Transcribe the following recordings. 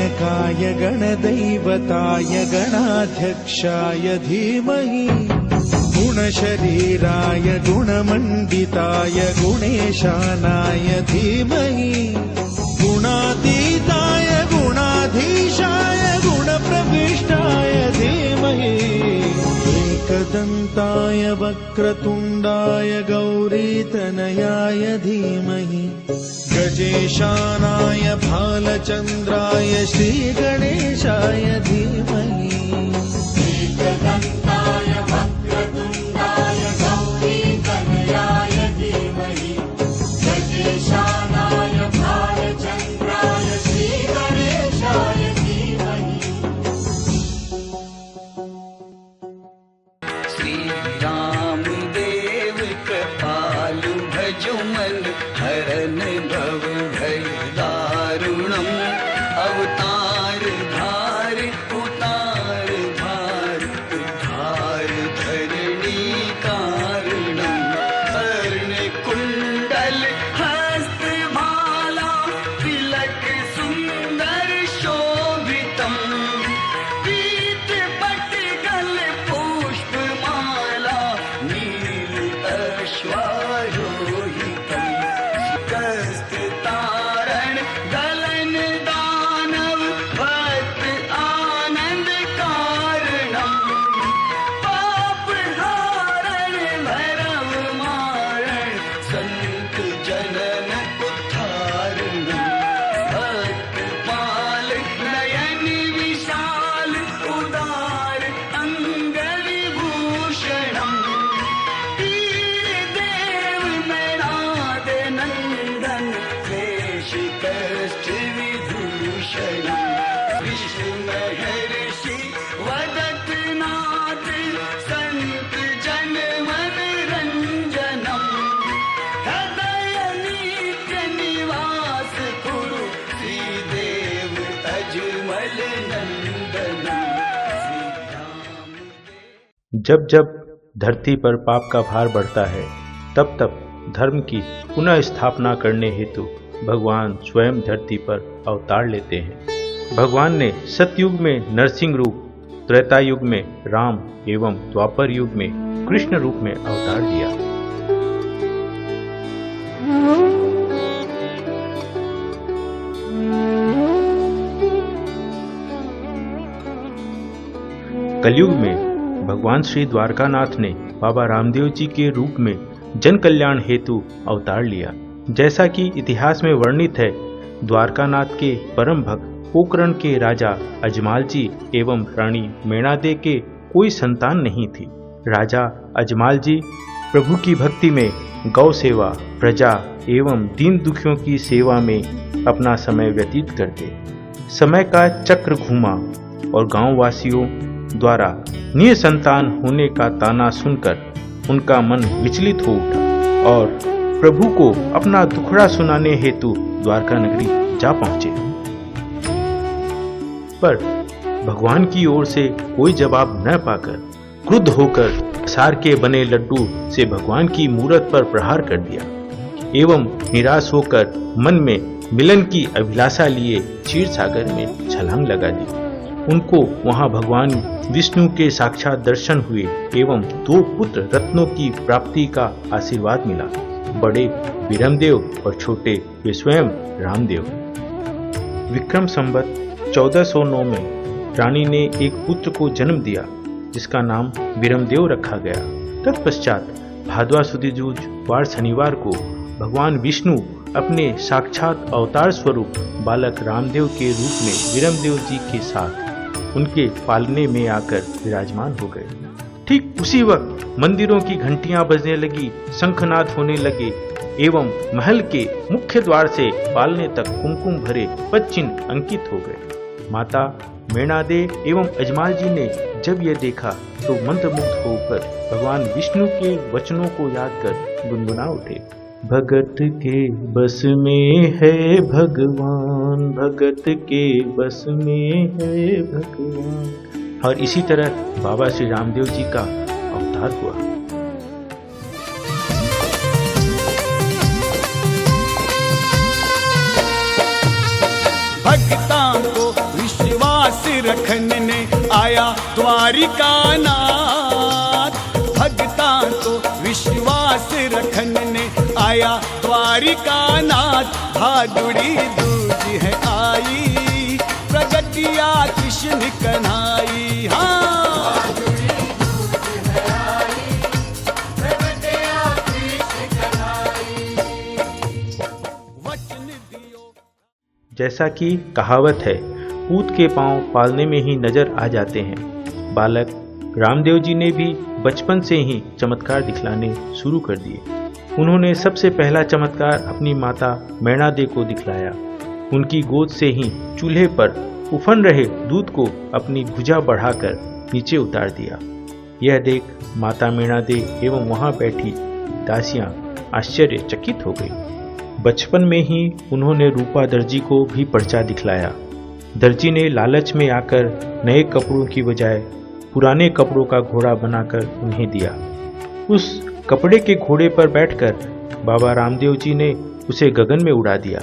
गणनायकाय गणदैवताय गणाध्यक्षाय धीमहि गुणशरीराय गुणमण्डिताय गुणेशानाय धीमहि गुणातीताय गुणाधीशाय गुणप्रविष्टाय धीमहि एकदन्ताय वक्रतुण्डाय गौरीतनयाय धीमहि गजेशानाय भालचन्द्राय श्रीगणेशाय धीमहि एकदन्ताय वक्रतुण्डाय गौरीतनयाय धीमहि गजेशानाय भालचन्द्राय श्रीगणेशाय धीमहि। श्री राम देव कृपालु भजो मन हरन भव भय दारुणम अवतार धार उतार भार उद्धार धरणी कारणम कर्ण कुंडल हस्त भाला तिलक सुंदर शोभितम पीत पट गल पुष्प माला नील अश्वारोहितम कस्त तारण गलन दानव भक्त आनंद कारणम पाप हारण भैरव मारण संत जनन उद्धारणम भक्त पाल नयन विशाल उदार अंग विभूषणम वीर देव मृणाद नंदन क्लेश कष्ट विभूषणम विष्णु महर्षि वदत नाथ संत जन मन रंजनम हृदय नित्य निवास कुरु श्रीदेव अजमल नंदनम श्री राम। जब जब धरती पर पाप का भार बढ़ता है तब तब धर्म की पुनः स्थापना करने हेतु भगवान स्वयं धरती पर अवतार लेते हैं। भगवान ने सतयुग में नरसिंह रूप, त्रेता युग में राम एवं द्वापर युग में कृष्ण रूप में अवतार लिया। कलयुग में भगवान श्री द्वारकानाथ ने बाबा रामदेव जी के रूप में जन कल्याण हेतु अवतार लिया। जैसा कि इतिहास में वर्णित है, द्वारकानाथ के परम भक्त पोकरण के राजा अजमाल जी एवं रानी मेणादे के कोई संतान नहीं थी। राजा अजमाल जी प्रभु की भक्ति में गौ सेवा, प्रजा एवं दीन दुखियों की सेवा में अपना समय व्यतीत करते। समय का चक्र घूमा और गांव वासियों द्वारा निसंतान होने का ताना सुनकर उनका मन विचलित हो उठा और प्रभु को अपना दुखड़ा सुनाने हेतु द्वारका नगरी जा पहुंचे। पर भगवान की ओर से कोई जवाब न पाकर क्रुद्ध होकर सार के बने लड्डू से भगवान की मूरत पर प्रहार कर दिया एवं निराश होकर मन में मिलन की अभिलाषा लिए क्षीर सागर में छलांग लगा दी। उनको वहां भगवान विष्णु के साक्षात दर्शन हुए एवं 2 पुत्र रत्नों की प्राप्ति का आशीर्वाद मिला। बड़े बीरमदेव और छोटे वे स्वयं रामदेव। विक्रम संवत 1409 में रानी ने एक पुत्र को जन्म दिया जिसका नाम बीरमदेव रखा गया। तत्पश्चात भाद्वा सुदी वार शनिवार को भगवान विष्णु अपने साक्षात अवतार स्वरूप बालक रामदेव के रूप में बीरमदेव जी के साथ उनके पालने में आकर विराजमान हो गए। ठीक उसी वक्त मंदिरों की घंटियां बजने लगी, शंखनाद होने लगे एवं महल के मुख्य द्वार से पालने तक कुमकुम भरे पद चिन्ह अंकित हो गए। माता मेणादे एवं अजमाल जी ने जब यह देखा तो मंत्रमुग्ध होकर भगवान विष्णु के वचनों को याद कर गुनगुना उठे। भगत के बस में है भगवान, भगत के बस में है भगवान। और इसी तरह बाबा श्री रामदेव जी का अवतार हुआ। भक्तां को रखने आया द्वारिका नाथ। भगता तो विश्वास रखने आया द्वारिका नाथ। भादुड़ी दूज है आई, प्रगटिया कृष्ण कन्हाई। हाँ, वचन दियो। जैसा कि कहावत है, पूत के पांव पालने में ही नजर आ जाते हैं। बालक रामदेव जी ने भी बचपन से ही चमत्कार दिखलाने शुरू कर दिए। उन्होंने सबसे पहला चमत्कार अपनी माता मैणा दे को दिखलाया। उनकी गोद से ही चूल्हे पर उफन रहे दूध को अपनी भुजा बढ़ाकर नीचे उतार दिया। यह देख माता मैणा दे एवं वहां बैठी दासियां आश्चर्यचकित हो गई। बचपन में ही उन्होंने रूपा दर्जी को भी पर्चा दिखलाया। दर्जी ने लालच में आकर नए कपड़ों की बजाय पुराने कपड़ों का घोड़ा बनाकर उन्हें दिया। उस कपड़े के घोड़े पर बैठकर बाबा रामदेव जी ने उसे गगन में उड़ा दिया।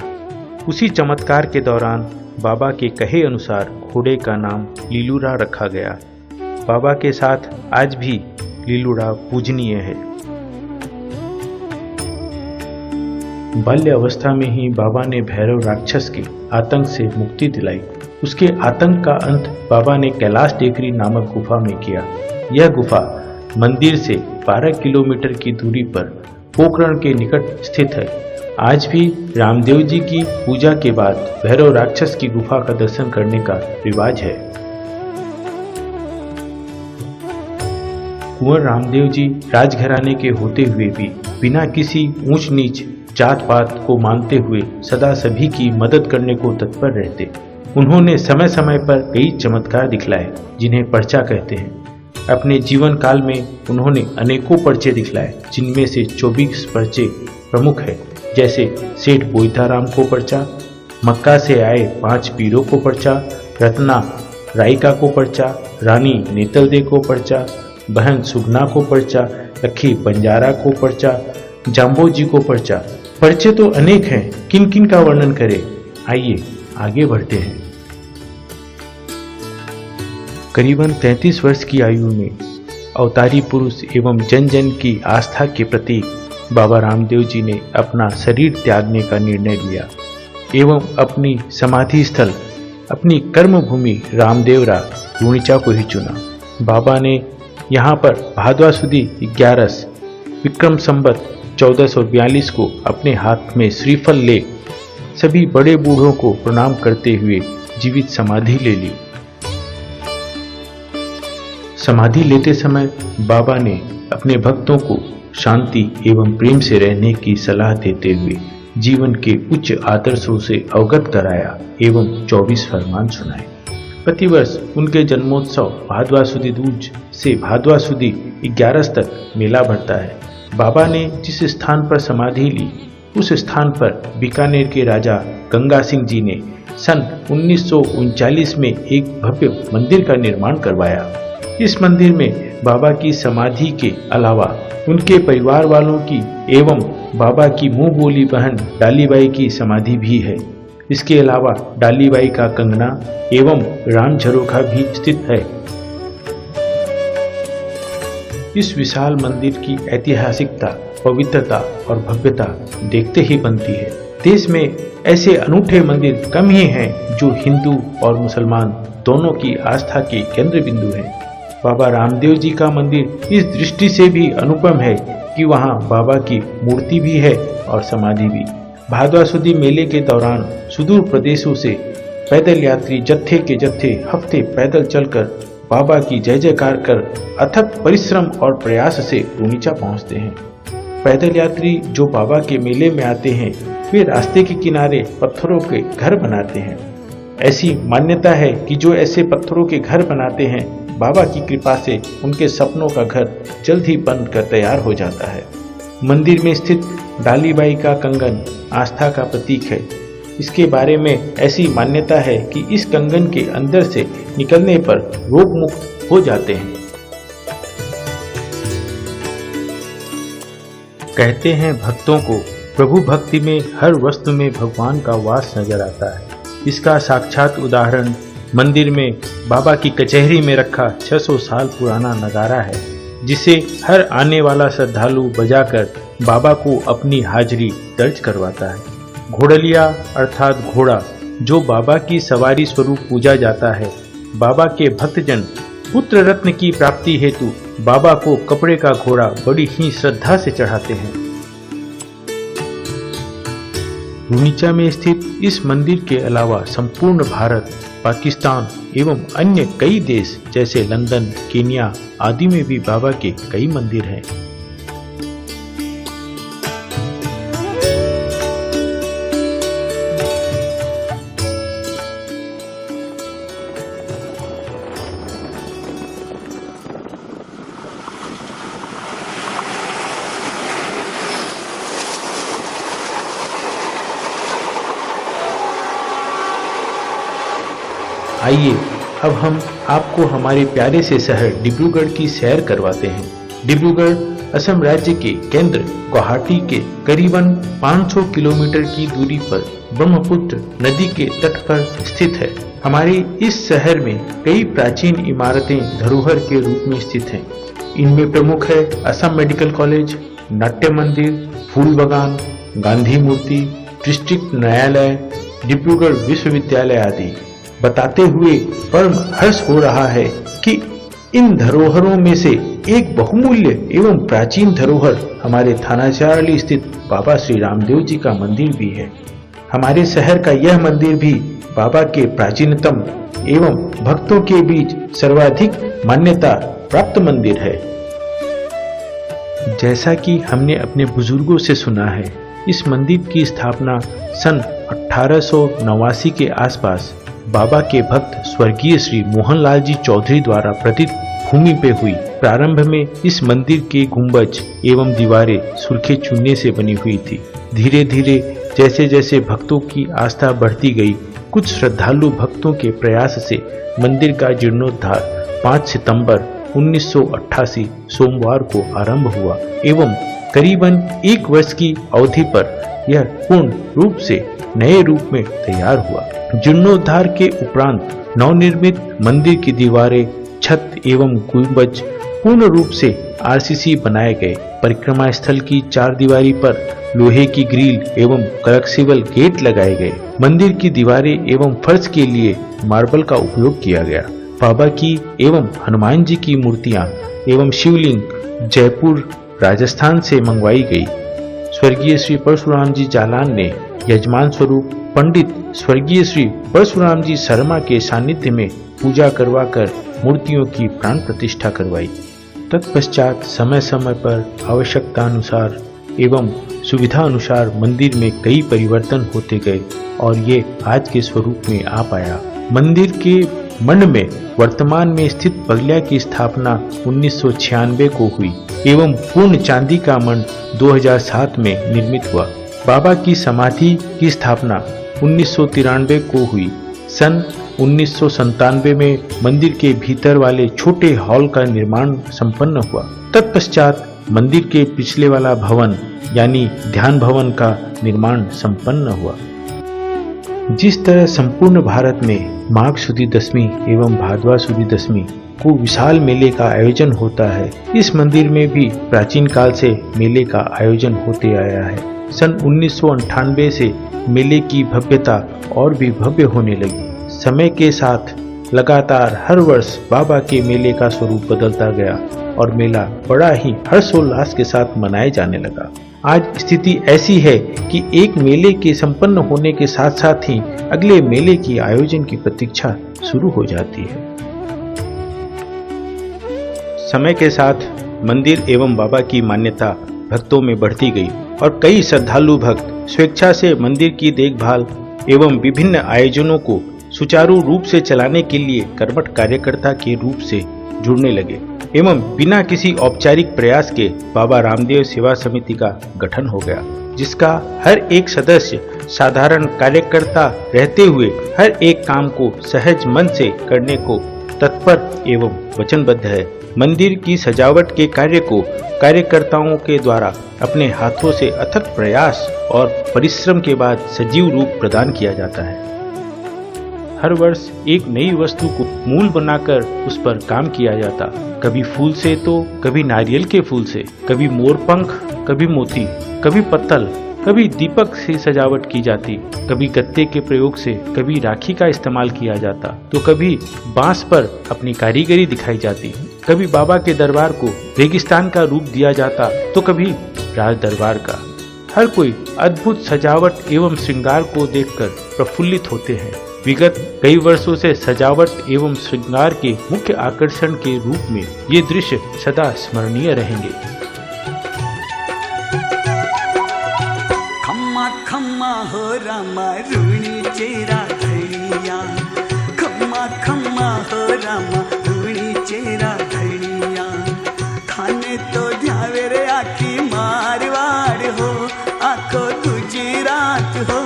उसी चमत्कार के दौरान बाबा के कहे अनुसार घोड़े का नाम लीलूरा रखा गया। बाबा के साथ आज भी लीलूरा पूजनीय है। बाल्य अवस्था में ही बाबा ने भैरव राक्षस के आतंक से मुक्ति दिलाई। उसके आतंक का अंत बाबा ने कैलाश टेकरी नामक गुफा में किया। यह गुफा मंदिर से 12 किलोमीटर की दूरी पर पोखरण के निकट स्थित है। आज भी रामदेव जी की पूजा के बाद भैरव राक्षस की गुफा का दर्शन करने का रिवाज है। कुंवर रामदेव जी राजघराने के होते हुए भी बिना किसी ऊंच नीच जात पात को मानते हुए सदा सभी की मदद करने को तत्पर रहते। उन्होंने समय समय पर कई चमत्कार दिखलाए जिन्हें पर्चा कहते हैं। अपने जीवन काल में उन्होंने अनेकों पर्चे दिखलाए, जिनमें से 24 पर्चे प्रमुख है, जैसे सेठ बोईताराम को पर्चा, मक्का से आए 5 पीरों को पर्चा, रत्ना रायका को पर्चा, रानी नेतलदे को पर्चा, बहन सुगना को पर्चा, लखी बंजारा को पर्चा, जाम्बोजी को पर्चा। पर्चे तो अनेक हैं, किन किन का वर्णन करें, आइए आगे बढ़ते हैं। करीबन 33 वर्ष की आयु में अवतारी पुरुष एवं जन जन की आस्था के प्रतीक बाबा रामदेव जी ने अपना शरीर त्यागने का निर्णय लिया एवं अपनी समाधि स्थल, अपनी कर्म भूमि रामदेवरा रूणीचा को ही चुना। बाबा ने यहाँ पर भादवा सुदी 11 विक्रम संवत 1442 को अपने हाथ में श्रीफल ले सभी बड़े बूढ़ों को प्रणाम करते हुए जीवित समाधि ले ली। समाधि लेते समय बाबा ने अपने भक्तों को शांति एवं प्रेम से रहने की सलाह देते हुए जीवन के उच्च आदर्शों से अवगत कराया एवं 24 फरमान सुनाए। प्रतिवर्ष उनके जन्मोत्सव भादवा सुदी दूज से भादवा सुदी 11 तक मेला भरता है। बाबा ने जिस स्थान पर समाधि ली उस स्थान पर बीकानेर के राजा गंगा सिंह जी ने सन 1939 में एक भव्य मंदिर का निर्माण करवाया। इस मंदिर में बाबा की समाधि के अलावा उनके परिवार वालों की एवं बाबा की मुंह बोली बहन डालीबाई की समाधि भी है। इसके अलावा डालीबाई का कंगना एवं राम झरोखा भी स्थित है। इस विशाल मंदिर की ऐतिहासिकता, पवित्रता और भव्यता देखते ही बनती है। देश में ऐसे अनूठे मंदिर कम ही हैं जो हिंदू और मुसलमान दोनों की आस्था के केंद्र बिंदु हैं। बाबा रामदेव जी का मंदिर इस दृष्टि से भी अनुपम है कि वहाँ बाबा की मूर्ति भी है और समाधि भी। भादवा सुदी मेले के दौरान सुदूर प्रदेशों से पैदल यात्री जत्थे के जत्थे हफ्ते पैदल चलकर बाबा की जय जयकार कर अथक परिश्रम और प्रयास से रूणीचा पहुंचते हैं। पैदल यात्री जो बाबा के मेले में आते हैं वे रास्ते के किनारे पत्थरों के घर बनाते हैं। ऐसी मान्यता है कि जो ऐसे पत्थरों के घर बनाते हैं बाबा की कृपा से उनके सपनों का घर जल्द ही बनकर तैयार हो जाता है। मंदिर में स्थित डालीबाई का कंगन आस्था का प्रतीक है। इसके बारे में ऐसी मान्यता है कि इस कंगन के अंदर से निकलने पर रोग मुक्त हो जाते हैं। कहते हैं भक्तों को प्रभु भक्ति में हर वस्तु में भगवान का वास नजर आता है। इसका साक्षात उदाहरण मंदिर में बाबा की कचहरी में रखा 600 साल पुराना नगारा है, जिसे हर आने वाला श्रद्धालु बजाकर बाबा को अपनी हाजिरी दर्ज करवाता है। घोड़लिया अर्थात घोड़ा, जो बाबा की सवारी स्वरूप पूजा जाता है। बाबा के भक्तजन पुत्र रत्न की प्राप्ति हेतु बाबा को कपड़े का घोड़ा बड़ी ही श्रद्धा से चढ़ाते हैं। रूनीचा में स्थित इस मंदिर के अलावा संपूर्ण भारत, पाकिस्तान एवं अन्य कई देश जैसे लंदन, केन्या आदि में भी बाबा के कई मंदिर हैं। आइए अब हम आपको हमारे प्यारे से शहर डिब्रूगढ़ की सैर करवाते हैं। डिब्रूगढ़ असम राज्य के केंद्र गुवाहाटी के करीबन 500 किलोमीटर की दूरी पर ब्रह्मपुत्र नदी के तट पर स्थित है। हमारे इस शहर में कई प्राचीन इमारतें धरोहर के रूप में स्थित हैं। इनमें प्रमुख है असम मेडिकल कॉलेज, नाट्य मंदिर, फूल बागान, गांधी मूर्ति, डिस्ट्रिक्ट न्यायालय, डिब्रूगढ़ विश्वविद्यालय आदि। बताते हुए परम हर्ष हो रहा है कि इन धरोहरों में से एक बहुमूल्य एवं प्राचीन धरोहर हमारे थाना चारली स्थित बाबा श्री रामदेव जी का मंदिर भी है। हमारे शहर का यह मंदिर भी बाबा के प्राचीनतम एवं भक्तों के बीच सर्वाधिक मान्यता प्राप्त मंदिर है। जैसा कि हमने अपने बुजुर्गों से सुना है, इस मंदिर की स्थापना सन 1889 के आसपास बाबा के भक्त स्वर्गीय श्री मोहनलाल जी चौधरी द्वारा प्रतित भूमि पे हुई। प्रारंभ में इस मंदिर के गुंबज एवं दीवारें सुर्खे चूने से बनी हुई थी। धीरे धीरे जैसे जैसे भक्तों की आस्था बढ़ती गई, कुछ श्रद्धालु भक्तों के प्रयास से मंदिर का जीर्णोद्धार 5 सितंबर 1988 सोमवार को आरंभ हुआ एवं करीबन 1 वर्ष की अवधि पर यह पूर्ण रूप से नए रूप में तैयार हुआ। जीर्णोद्धार के उपरांत नवनिर्मित मंदिर की दीवारें, छत एवं गुंबज पूर्ण रूप से आरसीसी बनाए गए। परिक्रमा स्थल की 4 दीवारी पर लोहे की ग्रिल एवं कलक्सिबल गेट लगाए गए। मंदिर की दीवारें एवं फर्श के लिए मार्बल का उपयोग किया गया। बाबा की एवं हनुमान जी की मूर्तियां एवं शिवलिंग जयपुर राजस्थान से मंगवाई गई। स्वर्गीय श्री परशुराम जी जालान ने यजमान स्वरूप पंडित स्वर्गीय श्री परशुराम जी शर्मा के सानिध्य में पूजा करवाकर मूर्तियों की प्राण प्रतिष्ठा करवाई। तत्पश्चात समय समय पर आवश्यकता अनुसार एवं सुविधा अनुसार मंदिर में कई परिवर्तन होते गए और ये आज के स्वरूप में आ पाया। मंदिर के मंड में वर्तमान में स्थित बगलिया की स्थापना 1996 को हुई एवं पूर्ण चांदी का मंड 2007 में निर्मित हुआ। बाबा की समाधि की स्थापना 1993 को हुई। सन 1997 में मंदिर के भीतर वाले छोटे हॉल का निर्माण संपन्न हुआ। तत्पश्चात मंदिर के पिछले वाला भवन यानी ध्यान भवन का निर्माण संपन्न हुआ। जिस तरह संपूर्ण भारत में माघ सुदी दशमी एवं भादवा सुदी दशमी को विशाल मेले का आयोजन होता है, इस मंदिर में भी प्राचीन काल से मेले का आयोजन होते आया है। सन 1998 से मेले की भव्यता और भी भव्य होने लगी। समय के साथ लगातार हर वर्ष बाबा के मेले का स्वरूप बदलता गया और मेला बड़ा ही हर्षोल्लास के साथ मनाए जाने लगा। आज स्थिति ऐसी है कि एक मेले के संपन्न होने के साथ साथ ही अगले मेले की आयोजन की प्रतीक्षा शुरू हो जाती है। समय के साथ मंदिर एवं बाबा की मान्यता भक्तों में बढ़ती गई और कई श्रद्धालु भक्त स्वेच्छा से मंदिर की देखभाल एवं विभिन्न आयोजनों को सुचारू रूप से चलाने के लिए कर्मठ कार्यकर्ता के रूप से जुड़ने लगे एवं बिना किसी औपचारिक प्रयास के बाबा रामदेव सेवा समिति का गठन हो गया, जिसका हर एक सदस्य साधारण कार्यकर्ता रहते हुए हर एक काम को सहज मन से करने को तत्पर एवं वचनबद्ध है। मंदिर की सजावट के कार्य को कार्यकर्ताओं के द्वारा अपने हाथों से अथक प्रयास और परिश्रम के बाद सजीव रूप प्रदान किया जाता है। हर वर्ष एक नई वस्तु को मूल बनाकर उस पर काम किया जाता। कभी फूल से तो कभी नारियल के फूल से, कभी मोरपंख, कभी मोती, कभी पत्तल, कभी दीपक से सजावट की जाती, कभी गत्ते के प्रयोग से, कभी राखी का इस्तेमाल किया जाता, तो कभी बांस पर अपनी कारीगरी दिखाई जाती, कभी बाबा के दरबार को रेगिस्तान का रूप दिया जाता, तो कभी राज दरबार का। हर कोई अद्भुत सजावट एवं श्रृंगार को देखकर प्रफुल्लित होते हैं। विगत कई वर्षों से सजावट एवं श्रृंगार के मुख्य आकर्षण के रूप में ये दृश्य सदा स्मरणीय रहेंगे। खम्मा खम्मा हो रामा रुणी चेरा धनिया, खम्मा खम्मा हो रामा रुणी चेरा धनिया, खाने तो ध्यावे रे आखी मारवाड़ हो, आखो गुजरात हो,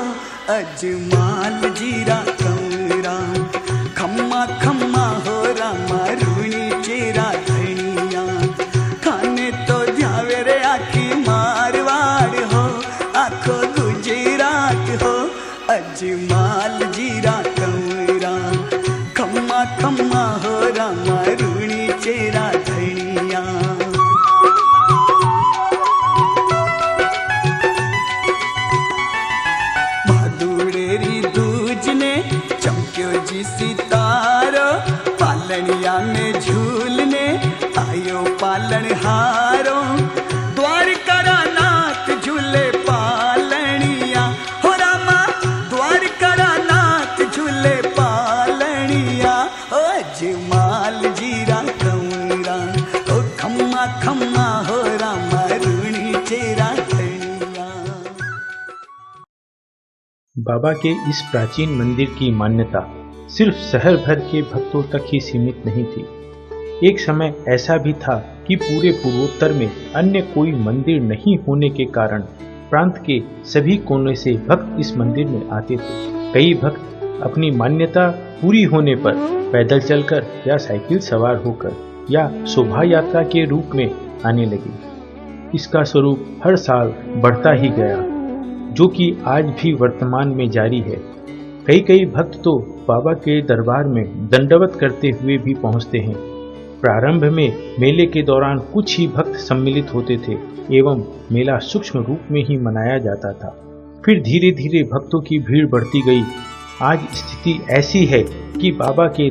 अजमाल जीरा कमरा, खम्मा खम्मा हो रामा रुणी चेरा धनिया, खाने तो ध्यावे रे आखी मारवाड़ हो, आखो गुजरात हो, अजमाल जीरा कमरा, खम्मा खम्मा हो रामा रुणी चेरा धनिया। भादुड़ेरी दूज ने चमक्यो जी सितारो, पालनिया में झूलने आयो पालन हारो, द्वारका नाथ झूले पालनिया हो रामा, द्वारका नाथ झूले पालनिया, ओ जमाल जीरा कमरा, ओ खम्मा खम्मा हो रामा रुणी चेरा धनिया। बाबा के इस प्राचीन मंदिर की मान्यता सिर्फ शहर भर के भक्तों तक ही सीमित नहीं थी। एक समय ऐसा भी था कि पूरे पूर्वोत्तर में अन्य कोई मंदिर नहीं होने के कारण प्रांत के सभी कोने से भक्त इस मंदिर में आते थे। कई भक्त अपनी मान्यता पूरी होने पर पैदल चलकर या साइकिल सवार होकर या शोभा यात्रा के रूप में आने लगे। इसका स्वरूप हर साल बढ़ता ही गया, जो कि आज भी वर्तमान में जारी है। कई भक्त तो बाबा के दरबार में दंडवत करते हुए भी पहुंचते हैं। प्रारंभ में मेले के दौरान कुछ ही भक्त सम्मिलित होते थे एवं मेला सूक्ष्म रूप में ही मनाया जाता था। फिर धीरे धीरे भक्तों की भीड़ बढ़ती गई। आज स्थिति ऐसी है कि बाबा के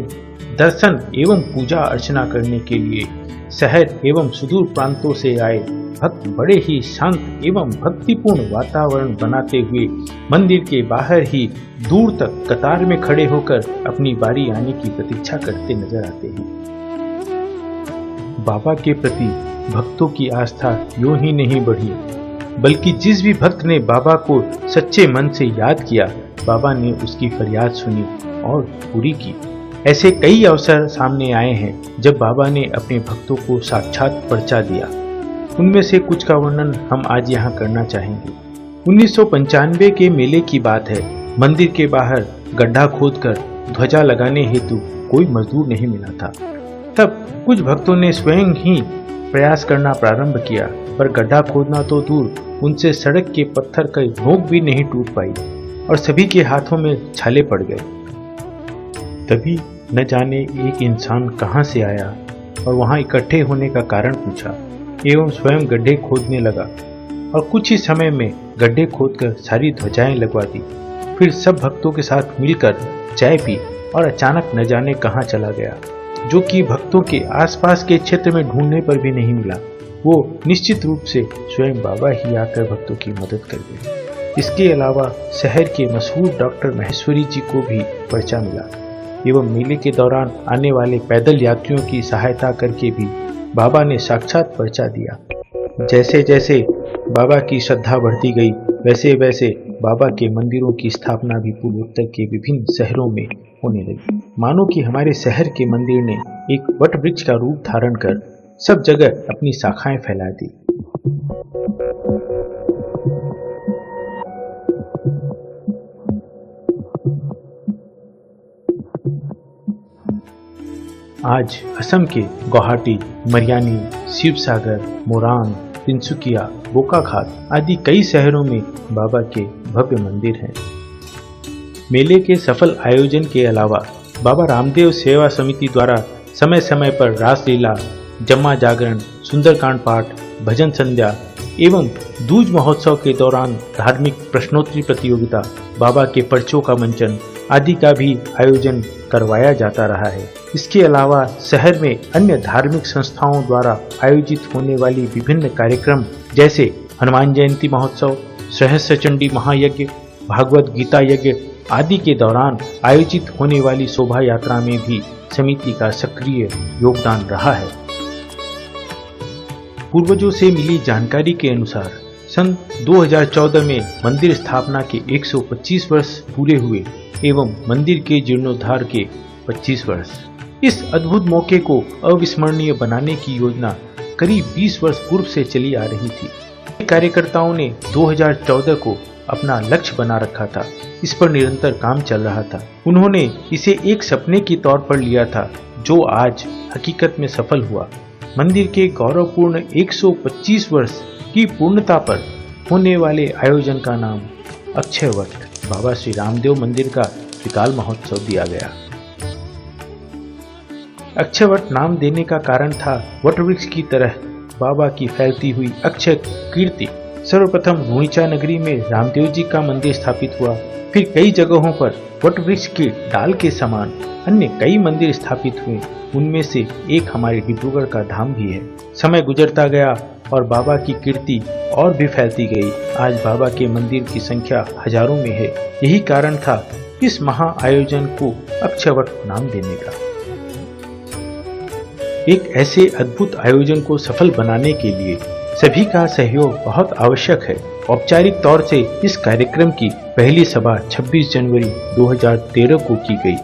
दर्शन एवं पूजा अर्चना करने के लिए शहर एवं सुदूर प्रांतों से आए भक्त बड़े ही शांत एवं भक्तिपूर्ण वातावरण बनाते हुए मंदिर के बाहर ही दूर तक कतार में खड़े होकर अपनी बारी आने की प्रतीक्षा करते नजर आते हैं। बाबा के प्रति भक्तों की आस्था यूं ही नहीं बढ़ी, बल्कि जिस भी भक्त ने बाबा को सच्चे मन से याद किया, बाबा ने उसकी फरियाद सुनी और पूरी की। ऐसे कई अवसर सामने आए हैं जब बाबा ने अपने भक्तों को साक्षात पर्चा दिया। उनमें से कुछ का वर्णन हम आज यहाँ करना चाहेंगे। 1995 के मेले की बात है। मंदिर के बाहर गड्ढा खोदकर ध्वजा लगाने हेतु कोई मजदूर नहीं मिला था। तब कुछ भक्तों ने स्वयं ही प्रयास करना प्रारंभ किया, पर गड्ढा खोदना तो दूर, उनसे सड़क के पत्थर का नोक भी नहीं टूट पाई और सभी के हाथों में छाले पड़ गए। तभी न जाने एक इंसान कहां से आया और वहां इकट्ठे होने का कारण पूछा एवं स्वयं गड्ढे खोदने लगा और कुछ ही समय में गड्ढे खोदकर सारी ध्वजाएं लगवा दी। फिर सब भक्तों के साथ मिलकर चाय पी और अचानक न जाने कहां चला गया, जो कि भक्तों के आसपास के क्षेत्र में ढूंढने पर भी नहीं मिला। वो निश्चित रूप से स्वयं बाबा ही आकर भक्तों की मदद कर गए। इसके अलावा शहर के मशहूर डॉक्टर महेश्वरी जी को भी पर्चा मिला एवं मेले के दौरान आने वाले पैदल यात्रियों की सहायता करके भी बाबा ने साक्षात पर्चा दिया। जैसे जैसे बाबा की श्रद्धा बढ़ती गई, वैसे वैसे बाबा के मंदिरों की स्थापना भी पूर्वोत्तर के विभिन्न शहरों में होने लगी। मानो कि हमारे शहर के मंदिर ने एक वट वृक्ष का रूप धारण कर सब जगह अपनी शाखाएं फैला दी। आज असम के गुवाहाटी, मरियानी, शिवसागर, मोरांग, तिनसुकिया, बोकाखात आदि कई शहरों में बाबा के भव्य मंदिर हैं। मेले के सफल आयोजन के अलावा बाबा रामदेव सेवा समिति द्वारा समय समय पर रासलीला, जम्मा जागरण, सुंदरकांड पाठ, भजन संध्या एवं दूज महोत्सव के दौरान धार्मिक प्रश्नोत्तरी प्रतियोगिता, बाबा के पर्चों का मंचन आदि का भी आयोजन करवाया जाता रहा है। इसके अलावा शहर में अन्य धार्मिक संस्थाओं द्वारा आयोजित होने वाली विभिन्न कार्यक्रम जैसे हनुमान जयंती महोत्सव, सहस्त्र चंडी महायज्ञ, भागवत गीता यज्ञ आदि के दौरान आयोजित होने वाली शोभा यात्रा में भी समिति का सक्रिय योगदान रहा है। पूर्वजों से मिली जानकारी के अनुसार सन 2014 में मंदिर स्थापना के 125 वर्ष पूरे हुए एवं मंदिर के जीर्णोद्धार के 25 वर्ष। इस अद्भुत मौके को अविस्मरणीय बनाने की योजना करीब 20 वर्ष पूर्व से चली आ रही थी। कार्यकर्ताओं ने 2014 को अपना लक्ष्य बना रखा था। इस पर निरंतर काम चल रहा था। उन्होंने इसे एक सपने के तौर पर लिया था जो आज हकीकत में सफल हुआ। मंदिर के गौरवपूर्ण 125 वर्ष की पूर्णता पर होने वाले आयोजन का नाम अक्षय वट बाबा श्री रामदेव मंदिर का त्रिकाल महोत्सव दिया गया। अक्षय वट नाम देने का कारण था वट वृक्ष की तरह बाबा की फैलती हुई अक्षय कीर्ति। सर्वप्रथम रूणीचा नगरी में रामदेव जी का मंदिर स्थापित हुआ, फिर कई जगहों पर वट वृक्ष के डाल के समान अन्य कई मंदिर स्थापित हुए। उनमें से एक हमारे डिब्रूगढ़ का धाम भी है। समय गुजरता गया और बाबा की कीर्ति और भी फैलती गई। आज बाबा के मंदिर की संख्या हजारों में है। यही कारण था इस महा आयोजन को अक्षयवट नाम देने का। एक ऐसे अद्भुत आयोजन को सफल बनाने के लिए सभी का सहयोग बहुत आवश्यक है। औपचारिक तौर से इस कार्यक्रम की पहली सभा 26 जनवरी 2013 को की गई।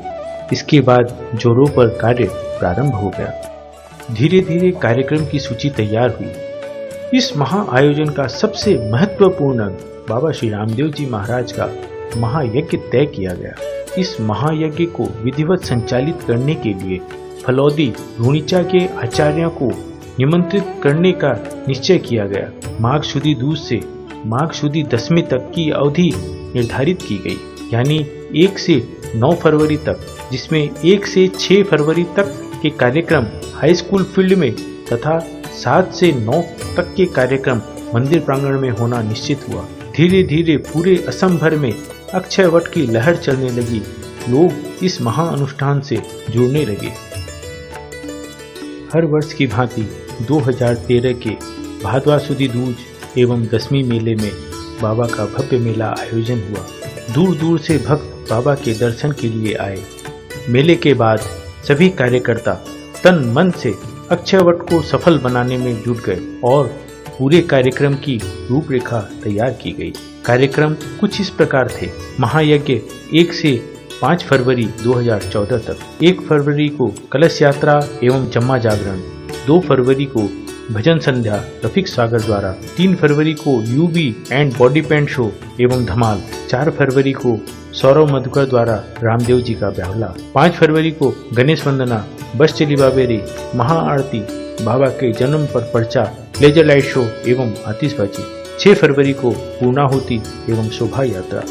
इसके बाद जोरों पर कार्य प्रारंभ हो गया। धीरे धीरे कार्यक्रम की सूची तैयार हुई। इस महा आयोजन का सबसे महत्वपूर्ण बाबा श्री रामदेव जी महाराज का महायज्ञ तय किया गया। इस महायज्ञ को विधिवत संचालित करने के लिए फलौदी रूणीचा के आचार्यों को निमंत्रित करने का निश्चय किया गया। माघ शुदी दूज से माघ शुदी दशमी तक की अवधि निर्धारित की गई, यानी 1 से 9 फरवरी तक, जिसमें 1 से 6 फरवरी तक के कार्यक्रम हाई स्कूल फील्ड में तथा 7 से 9 तक के कार्यक्रम मंदिर प्रांगण में होना निश्चित हुआ। धीरे धीरे पूरे असम भर में अक्षय वट की लहर चलने लगी। लोग इस महा अनुष्ठान से जुड़ने लगे। हर वर्ष की भांति 2013 के भादवा सुदी दूज एवं दशमी मेले में बाबा का भव्य मेला आयोजन हुआ। दूर दूर से भक्त बाबा के दर्शन के लिए आए। मेले के बाद सभी कार्यकर्ता तन मन से अक्षयवट को सफल बनाने में जुट गए और पूरे कार्यक्रम की रूपरेखा तैयार की गई। कार्यक्रम कुछ इस प्रकार थे। महायज्ञ 1 से 5 फरवरी 2014 तक, 1 फरवरी को कलश यात्रा एवं जम्मा जागरण, 2 फरवरी को भजन संध्या रफीक सागर द्वारा, 3 फरवरी को UV and body paint show एवं धमाल, 4 फरवरी को सौरव मधुकर द्वारा रामदेव जी का ब्यावला, 5 फरवरी को गणेश वंदना, बस चली बाबेरी, महाआरती, बाबा के जन्म पर पर्चा, लेजर लाइट शो एवं आतिशबाजी, 6 फरवरी को पूर्णाहुति एवं शोभा यात्रा,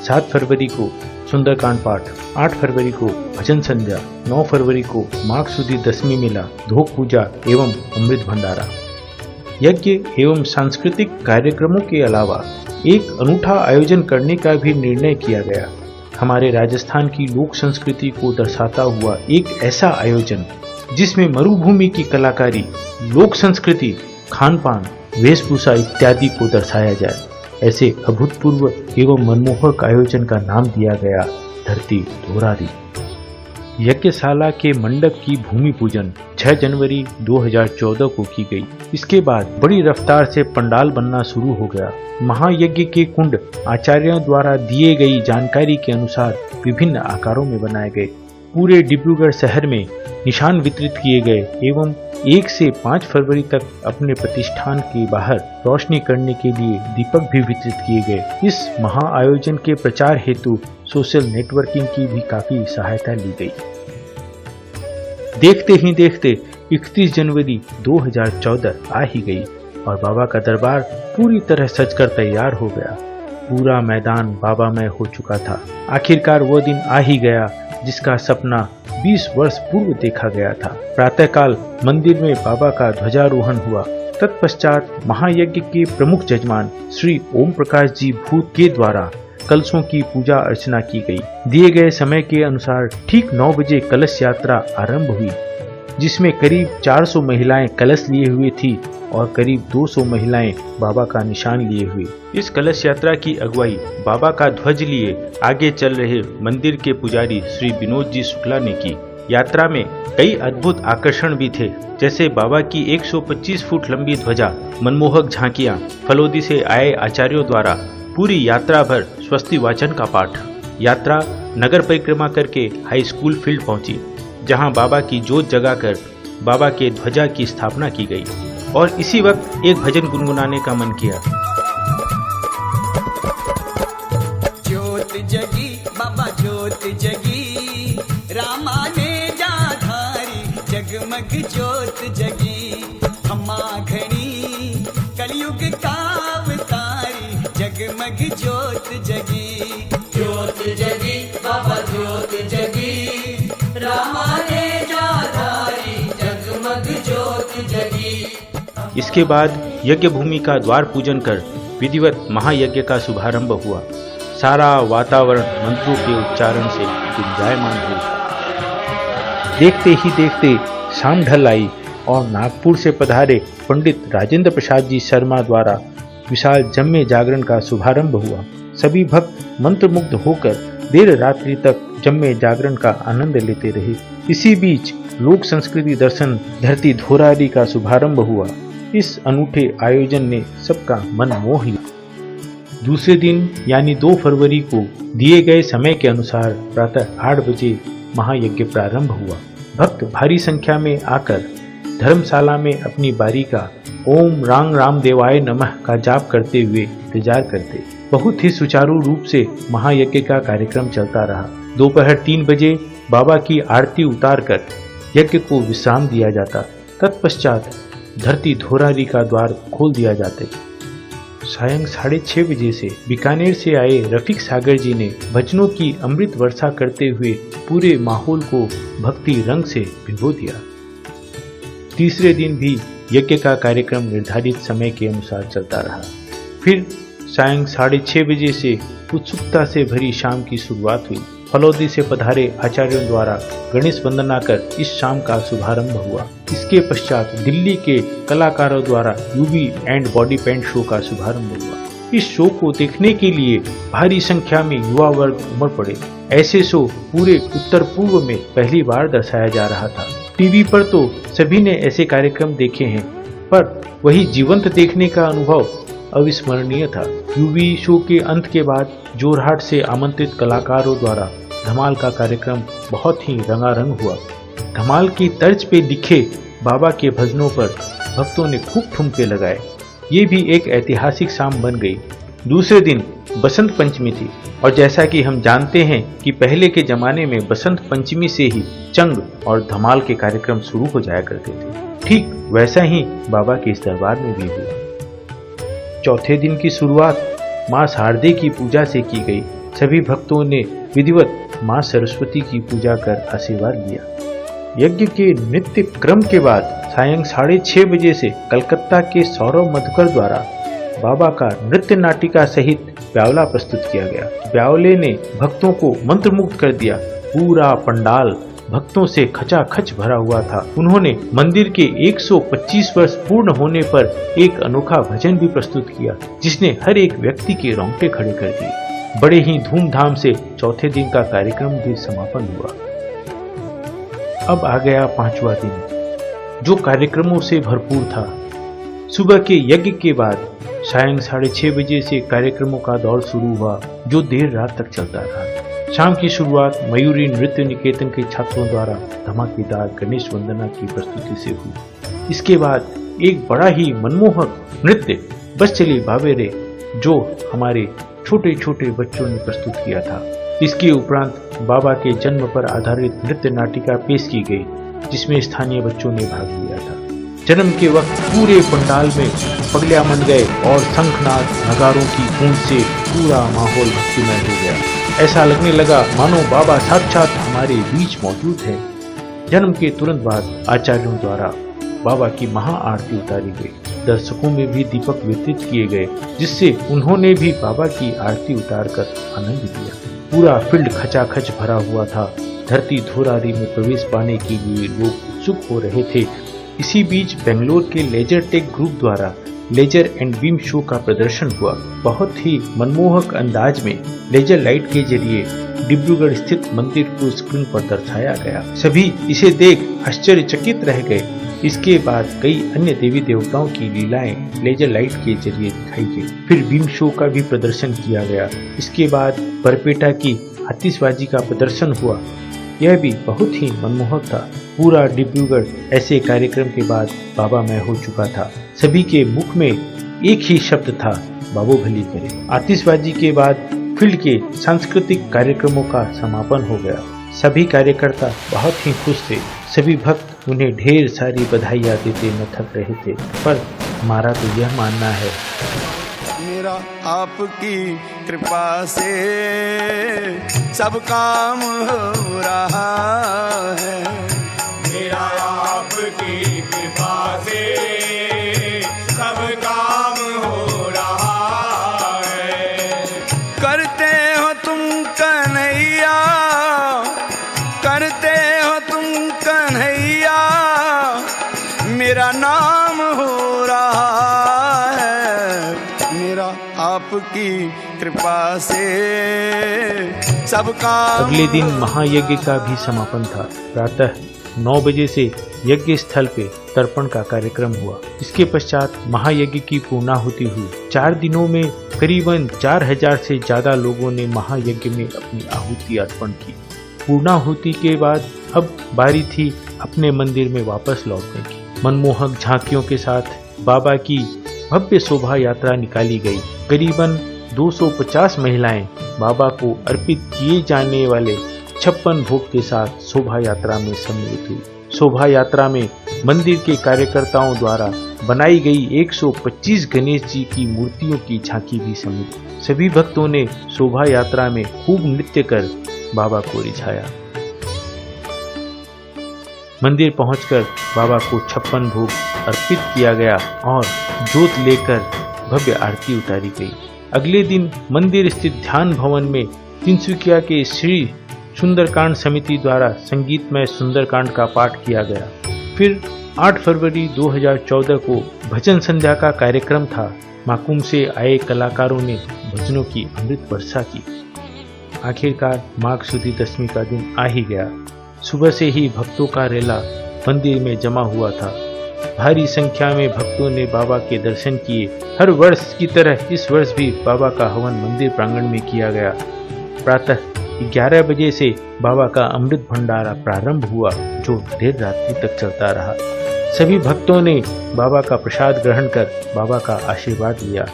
7 फरवरी को सुंदरकांड पाठ, 8 फरवरी को भजन संध्या, 9 फरवरी को माघ शुदी दशमी मेला, धोक पूजा एवं अमृत भंडारा। यज्ञ एवं सांस्कृतिक कार्यक्रमों के अलावा एक अनूठा आयोजन करने का भी निर्णय किया गया। हमारे राजस्थान की लोक संस्कृति को दर्शाता हुआ एक ऐसा आयोजन जिसमें मरुभूमि की कलाकारी, लोक संस्कृति, खान पान, वेशभूषा इत्यादि को दर्शाया जाए। ऐसे अभूतपूर्व एवं मनमोहक आयोजन का नाम दिया गया धरती धोरारी। यज्ञशाला के मंडप की भूमि पूजन 6 जनवरी 2014 को की गई। इसके बाद बड़ी रफ्तार से पंडाल बनना शुरू हो गया। महायज्ञ के कुंड आचार्यों द्वारा दिए गई जानकारी के अनुसार विभिन्न आकारों में बनाए गए। पूरे डिब्रूगढ़ शहर में निशान वितरित किए गए एवं 1 से 5 फरवरी तक अपने प्रतिष्ठान के बाहर रोशनी करने के लिए दीपक भी वितरित किए गए। इस महा आयोजन के प्रचार हेतु सोशल नेटवर्किंग की भी काफी सहायता ली गई। देखते ही देखते 31 जनवरी 2014 आ ही गई और बाबा का दरबार पूरी तरह सजकर तैयार हो गया। पूरा मैदान बाबामय हो चुका था। आखिरकार वो दिन आ ही गया जिसका सपना 20 वर्ष पूर्व देखा गया था। प्रातःकाल मंदिर में बाबा का ध्वजारोहण हुआ। तत्पश्चात महायज्ञ के प्रमुख जजमान श्री ओम प्रकाश जी भूत के द्वारा कलशों की पूजा अर्चना की गई। दिए गए समय के अनुसार ठीक 9 बजे कलश यात्रा आरंभ हुई, जिसमें करीब 400 महिलाएं कलश लिए हुए थी और करीब 200 महिलाएं बाबा का निशान लिए हुए। इस कलश यात्रा की अगुवाई बाबा का ध्वज लिए आगे चल रहे मंदिर के पुजारी श्री विनोद जी शुक्ला ने की। यात्रा में कई अद्भुत आकर्षण भी थे, जैसे बाबा की 125 फुट लंबी ध्वजा, मनमोहक झांकियां, फलोदी से आए आचार्यों द्वारा पूरी यात्रा भर स्वस्ति वाचन का पाठ। यात्रा नगर परिक्रमा करके हाई स्कूल फील्ड पहुंची, जहां बाबा की जोत जगाकर बाबा के ध्वजा की स्थापना की गई और इसी वक्त एक भजन गुनगुनाने का मन किया। ज्योत जगी बाबा ज्योत जगी, रामा ने जाधारी जगमग ज्योत जगी, हमा घड़ी कलयुग का अवतारी जगमग ज्योत जगी। ज्योत जगी बाबा ज्योत जगी, रामा ने जाधारी जगमग ज्योत जगी। इसके बाद यज्ञ भूमि का द्वार पूजन कर विधिवत महायज्ञ का शुभारंभ हुआ। सारा वातावरण मंत्रों के उच्चारण से गुंजायमान हुआ। देखते ही देखते शाम ढल आई और नागपुर से पधारे पंडित राजेंद्र प्रसाद जी शर्मा द्वारा विशाल जम्मे जागरण का शुभारंभ हुआ। सभी भक्त मंत्रमुग्ध होकर देर रात्रि तक जम्मे जागरण का आनंद लेते रहे। इसी बीच लोक संस्कृति दर्शन धरती धोरारी का शुभारंभ हुआ। इस अनूठे आयोजन ने सबका मन मोह लिया। दूसरे दिन यानी 2 फरवरी को दिए गए समय के अनुसार प्रातः 8 बजे महायज्ञ प्रारंभ हुआ। भक्त भारी संख्या में आकर धर्मशाला में अपनी बारी का ओम रांग रामदेवाय नमः का जाप करते हुए इंतजार करते। बहुत ही सुचारू रूप से महायज्ञ का कार्यक्रम चलता रहा। दोपहर 3 बजे बाबा की आरती उतारकर यज्ञ को विश्राम दिया जाता। तत्पश्चात धरती धोरारी का द्वार खोल दिया जाते। सायं 6:30 बजे से बीकानेर से आए रफीक सागर जी ने भजनों की अमृत वर्षा करते हुए पूरे माहौल को भक्ति रंग से भिगो दिया। तीसरे दिन भी यज्ञ का कार्यक्रम निर्धारित समय के अनुसार चलता रहा। फिर सायं 6:30 बजे से उत्सुकता से भरी शाम की शुरुआत हुई। फलोदी से पधारे आचार्यों द्वारा गणेश वंदना कर इस शाम का शुभारंभ हुआ। इसके पश्चात दिल्ली के कलाकारों द्वारा UV and body paint show का शुभारंभ हुआ। इस शो को देखने के लिए भारी संख्या में युवा वर्ग उमड़ पड़े। ऐसे शो पूरे उत्तर पूर्व में पहली बार दर्शाया जा रहा था। टीवी पर तो सभी ने ऐसे कार्यक्रम देखे हैं, पर वही जीवंत देखने का अनुभव अविस्मरणीय था। यूवी शो के अंत के बाद जोरहाट से आमंत्रित कलाकारों द्वारा धमाल का कार्यक्रम बहुत ही रंगारंग हुआ। धमाल की तर्ज पे लिखे बाबा के भजनों पर भक्तों ने खूब ठुमके लगाए। ये भी एक ऐतिहासिक शाम बन गई। दूसरे दिन बसंत पंचमी थी और जैसा कि हम जानते हैं कि पहले के जमाने में बसंत पंचमी से ही चंग और धमाल के कार्यक्रम शुरू हो जाया करते थे। ठीक वैसा ही बाबा के इस दरबार में भी हुआ। चौथे दिन की शुरुआत मां शारदे की पूजा से की गई। सभी भक्तों ने विधिवत मां सरस्वती की पूजा कर आशीर्वाद लिया। यज्ञ के नित्य क्रम के बाद सायं 6:30 बजे से कलकत्ता के सौरभ मधुकर द्वारा बाबा का नृत्य नाटिका सहित ब्यावला प्रस्तुत किया गया। ब्यावले ने भक्तों को मंत्रमुग्ध कर दिया। पूरा पंडाल भक्तों से खचाखच भरा हुआ था। उन्होंने मंदिर के 125 वर्ष पूर्ण होने पर एक अनोखा भजन भी प्रस्तुत किया, जिसने हर एक व्यक्ति के रोंगटे खड़े कर दिए। बड़े ही धूमधाम से चौथे दिन का कार्यक्रम भी समापन हुआ। अब आ गया 5वां दिन, जो कार्यक्रमों से भरपूर था। सुबह के यज्ञ के बाद सायं 6:30 बजे से कार्यक्रमों का दौर शुरू हुआ, जो देर रात तक चलता रहा। शाम की शुरुआत मयूरी नृत्य निकेतन के छात्रों द्वारा धमाकेदार गणेश वंदना की प्रस्तुति से हुई। इसके बाद एक बड़ा ही मनमोहक नृत्य बस चली बाबे रे, जो हमारे छोटे छोटे बच्चों ने प्रस्तुत किया था। इसके उपरांत बाबा के जन्म पर आधारित नृत्य नाटिका पेश की गई, जिसमें स्थानीय बच्चों ने भाग लिया था। जन्म के वक्त पूरे पंडाल में पगलियां मन गए और शंखनाद नगारों की गूंज से पूरा माहौल भक्तिमय हो गया। ऐसा लगने लगा मानो बाबा साक्षात हमारे बीच मौजूद है। जन्म के तुरंत बाद आचार्यों द्वारा बाबा की महाआरती उतारी गई। दर्शकों में भी दीपक वितरित किए गए, जिससे उन्होंने भी बाबा की आरती उतारकर आनंद लिया। पूरा फील्ड खचाखच भरा हुआ था। धरती धोरारी में प्रवेश पाने के लिए लोग उत्सुक हो रहे थे। इसी बीच बेंगलोर के लेजर टेक ग्रुप द्वारा लेजर एंड बीम शो का प्रदर्शन हुआ। बहुत ही मनमोहक अंदाज में लेजर लाइट के जरिए डिब्रूगढ़ स्थित मंदिर को स्क्रीन पर दर्शाया गया। सभी इसे देख आश्चर्यचकित रह गए। इसके बाद कई अन्य देवी देवताओं की लीलाएं लेजर लाइट के जरिए दिखाई गई। फिर बीम शो का भी प्रदर्शन किया गया। इसके बाद बरपेटा की आतिशबाजी का प्रदर्शन हुआ। यह भी बहुत ही मनमोहक था। पूरा डिब्रूगढ़ ऐसे कार्यक्रम के बाद बाबा मैं हो चुका था। सभी के मुख में एक ही शब्द था, बाबू भली करे। आतिशबाजी के बाद फील्ड के सांस्कृतिक कार्यक्रमों का समापन हो गया। सभी कार्यकर्ता बहुत ही खुश थे। सभी भक्त उन्हें ढेर सारी बधाइयाँ देते न थक रहे थे। पर हमारा तो यह मानना है, मेरा आपकी कृपा से सब काम हो रहा है। मेरा आपकी कृपा से सब काम हो रहा है। करते हो तुम कन्हैया, करते हो तुम कन्हैया, मेरा नाम हो रहा है। मेरा आपकी कृपा से सब काम। अगले दिन महायज्ञ का भी समापन था। प्रातः 9 बजे से यज्ञ स्थल पे तर्पण का कार्यक्रम हुआ। इसके पश्चात महायज्ञ की पूर्णाहुति हुई। 4 दिनों में करीबन 4000 से ज्यादा लोगों ने महायज्ञ में अपनी आहुति अर्पण की। पूर्णाहुति के बाद अब बारी थी अपने मंदिर में वापस लौटने की। मनमोहक झांकियों के साथ बाबा की भव्य शोभा यात्रा निकाली गई। करीबन 250 महिलाएं बाबा को अर्पित किए जाने वाले 56 भोग के साथ शोभा यात्रा में सम्मिलित हुई। शोभा यात्रा में मंदिर के कार्यकर्ताओं द्वारा बनाई गई 125 गणेश जी की मूर्तियों की झांकी भी सम्मिलित। सभी भक्तों ने शोभा यात्रा में खूब नृत्य कर बाबा को रिझाया। मंदिर पहुंचकर बाबा को 56 भोग अर्पित किया गया और जोत लेकर भव्य आरती उतारी गई। अगले दिन मंदिर स्थित ध्यान भवन में तिनसुकिया के श्री सुंदरकांड समिति द्वारा संगीतमय सुंदरकांड का पाठ किया गया। फिर 8 फरवरी 2014 को भजन संध्या का कार्यक्रम था। माकुम से आए कलाकारों ने भजनों की अमृत वर्षा की। आखिरकार माघ सुदी दशमी का दिन आ ही गया। सुबह से ही भक्तों का रेला मंदिर में जमा हुआ था। भारी संख्या में भक्तों ने बाबा के दर्शन किए। हर वर्ष की तरह इस वर्ष भी बाबा का हवन मंदिर प्रांगण में किया गया। प्रातः 11 बजे से बाबा का अमृत भंडारा प्रारंभ हुआ, जो देर रात्रि तक चलता रहा। सभी भक्तों ने बाबा का प्रसाद ग्रहण कर बाबा का आशीर्वाद लिया।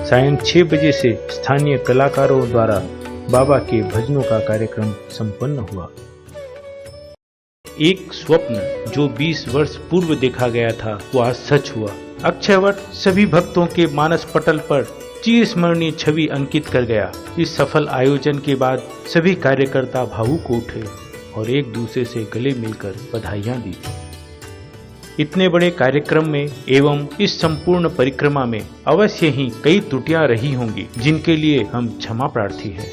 सायं 6 बजे से स्थानीय कलाकारों द्वारा बाबा के भजनों का कार्यक्रम संपन्न हुआ। एक स्वप्न जो 20 वर्ष पूर्व देखा गया था, वो आज सच हुआ। अक्षयवट सभी भक्तों के मानस पटल पर चिरस्मरणीय छवि अंकित कर गया। इस सफल आयोजन के बाद सभी कार्यकर्ता भावुक उठे और एक दूसरे से गले मिलकर बधाइयां दी। इतने बड़े कार्यक्रम में एवं इस संपूर्ण परिक्रमा में अवश्य ही कई त्रुटियां रही होंगी, जिनके लिए हम क्षमा प्रार्थी हैं।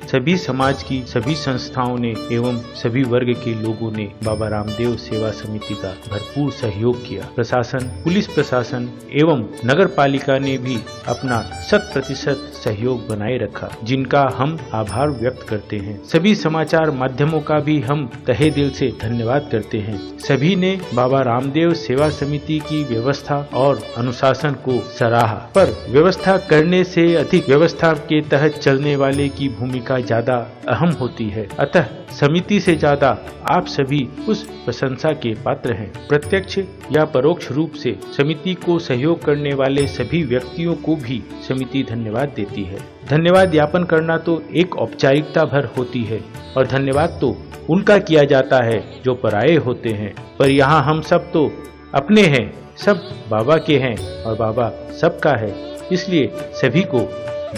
सभी समाज की सभी संस्थाओं ने एवं सभी वर्ग के लोगों ने बाबा रामदेव सेवा समिति का भरपूर सहयोग किया। प्रशासन, पुलिस प्रशासन एवं नगर पालिका ने भी अपना 100% सहयोग बनाए रखा, जिनका हम आभार व्यक्त करते हैं। सभी समाचार माध्यमों का भी हम तहे दिल से धन्यवाद करते हैं। सभी ने बाबा रामदेव सेवा समिति की व्यवस्था और अनुशासन को सराहा, पर व्यवस्था करने से अधिक व्यवस्था के तहत चलने वाले की भूमिका ज्यादा अहम होती है। अतः समिति से ज्यादा आप सभी उस प्रशंसा के पात्र हैं। प्रत्यक्ष या परोक्ष रूप से समिति को सहयोग करने वाले सभी व्यक्तियों को भी समिति धन्यवाद देती है। धन्यवाद ज्ञापन करना तो एक औपचारिकता भर होती है और धन्यवाद तो उनका किया जाता है जो पराये होते हैं, पर यहाँ हम सब तो अपने हैं, सब बाबा के हैं और बाबा सबका है। इसलिए सभी को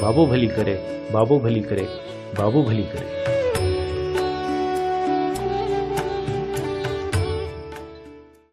बाबो भली करे, बाबो भली करे, बाबो भली करे।